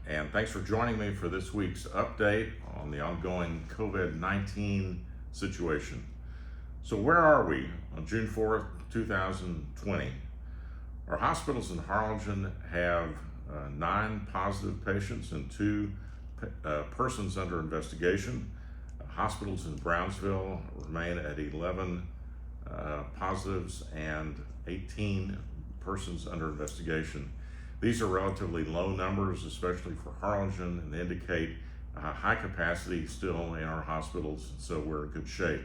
and thanks for joining me for this week's update on the ongoing COVID-19 situation. So where are we on June 4th, 2020? Our hospitals in Harlingen have 9 positive patients and 2 persons under investigation. Hospitals in Brownsville remain at 11 positives and 18 persons under investigation. These are relatively low numbers, especially for Harlingen, and they indicate high capacity still in our hospitals, so we're in good shape.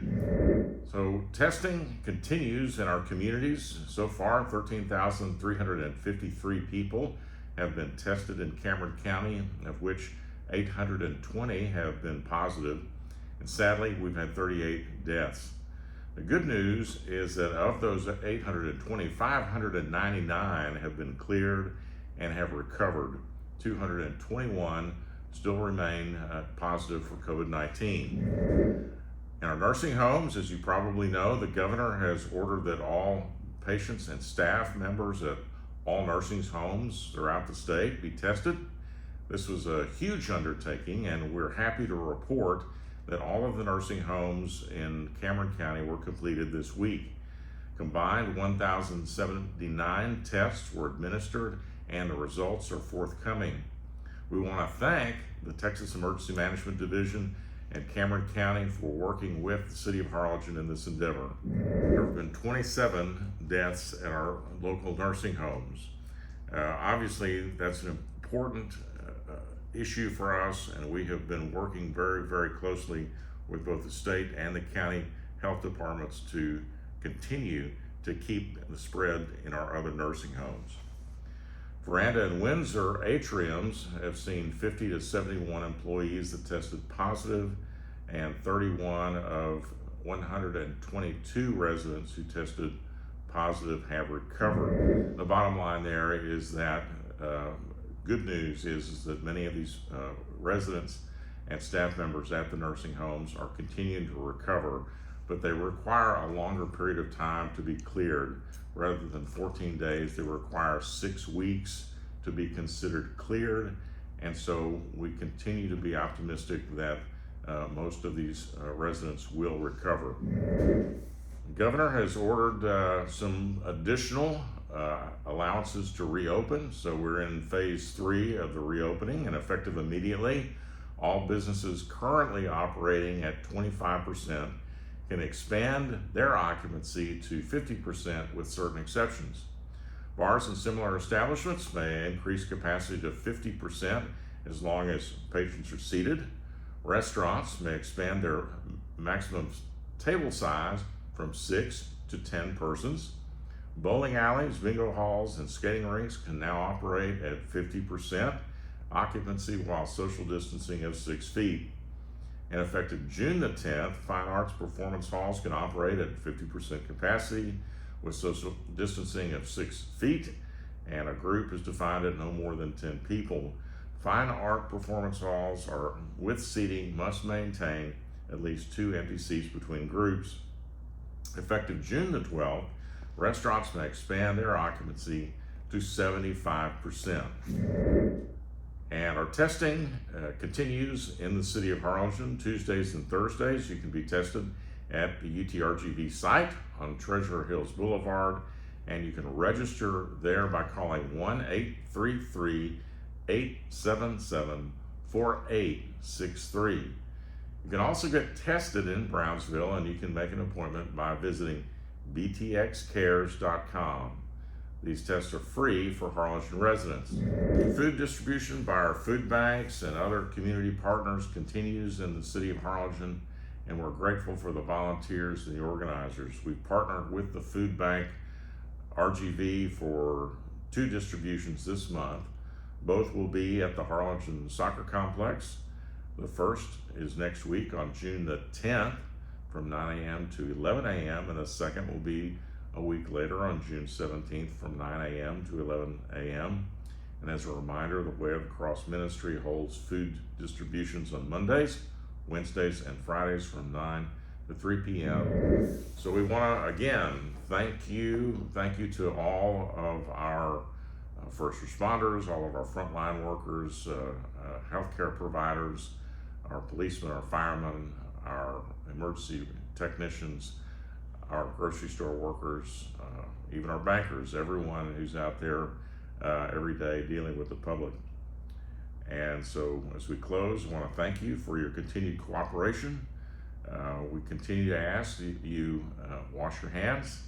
So testing continues in our communities. So far, 13,353 people have been tested in Cameron County, of which 820 have been positive, and sadly, we've had 38 deaths. The good news is that of those 820, 599 have been cleared and have recovered. 221 still remain positive for COVID-19. In our nursing homes, as you probably know, the governor has ordered that all patients and staff members at all nursing homes throughout the state be tested. This was a huge undertaking, and we're happy to report that all of the nursing homes in Cameron County were completed this week. Combined, 1,079 tests were administered, and the results are forthcoming. We want to thank the Texas Emergency Management Division and Cameron County for working with the City of Harlingen in this endeavor. There have been 27 deaths at our local nursing homes. Obviously, that's an important issue for us, and we have been working very, very closely with both the state and the county health departments to continue to keep the spread in our other nursing homes. Veranda and Windsor atriums have seen 50 to 71 employees that tested positive, and 31 of 122 residents who tested positive have recovered. The bottom line there is that good news is that many of these residents and staff members at the nursing homes are continuing to recover, but they require a longer period of time to be cleared. Rather than 14 days, they require 6 weeks to be considered cleared, and so we continue to be optimistic that most of these residents will recover. The governor has ordered some additional allowances to reopen, so we're in phase 3 of the reopening, and effective immediately, all businesses currently operating at 25% can expand their occupancy to 50% with certain exceptions. Bars and similar establishments may increase capacity to 50% as long as patrons are seated. Restaurants may expand their maximum table size from 6 to 10 persons. Bowling alleys, bingo halls, and skating rinks can now operate at 50% occupancy while social distancing of 6 feet. And effective June the 10th, fine arts performance halls can operate at 50% capacity with social distancing of 6 feet, and a group is defined at no more than 10 people. Fine art performance halls are with seating must maintain at least 2 empty seats between groups. Effective June the 12th, restaurants may expand their occupancy to 75%. And our testing continues in the city of Harlingen. Tuesdays and Thursdays, you can be tested at the UTRGV site on Treasure Hills Boulevard, and you can register there by calling 1-833-877-4863. You can also get tested in Brownsville, and you can make an appointment by visiting btxcares.com. These tests are free for Harlingen residents. Food distribution by our food banks and other community partners continues in the city of Harlingen, and we're grateful for the volunteers and the organizers. We've partnered with the food bank RGV for 2 distributions this month. Both will be at the Harlingen Soccer Complex. The first is next week on June the 10th from 9 a.m. to 11 a.m. and the second will be a week later on June 17th from 9 a.m. to 11 a.m. And as a reminder, the Way of the Cross Ministry holds food distributions on Mondays, Wednesdays, and Fridays from 9 to 3 p.m. So we want to again thank you to all of our first responders, all of our frontline workers, healthcare providers, our policemen, our firemen, our emergency technicians, our grocery store workers, even our bankers, everyone who's out there every day dealing with the public. And so as we close, I want to thank you for your continued cooperation. We continue to ask that you wash your hands,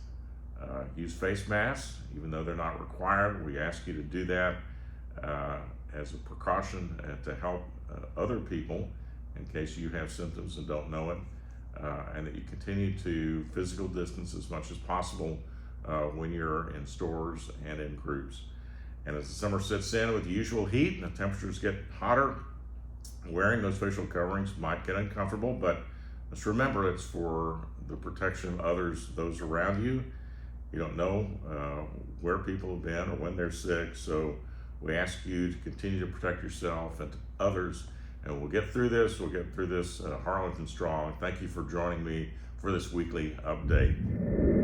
use face masks, even though they're not required. We ask you to do that as a precaution to help other people in case you have symptoms and don't know it, and that you continue to physical distance as much as possible when you're in stores and in groups. And as the summer sets in with the usual heat and the temperatures get hotter, wearing those facial coverings might get uncomfortable, but let's remember it's for the protection of others, those around you. You don't know where people have been or when they're sick, so we ask you to continue to protect yourself and others, and we'll get through this. We'll get through this Harlingen strong. Thank you for joining me for this weekly update.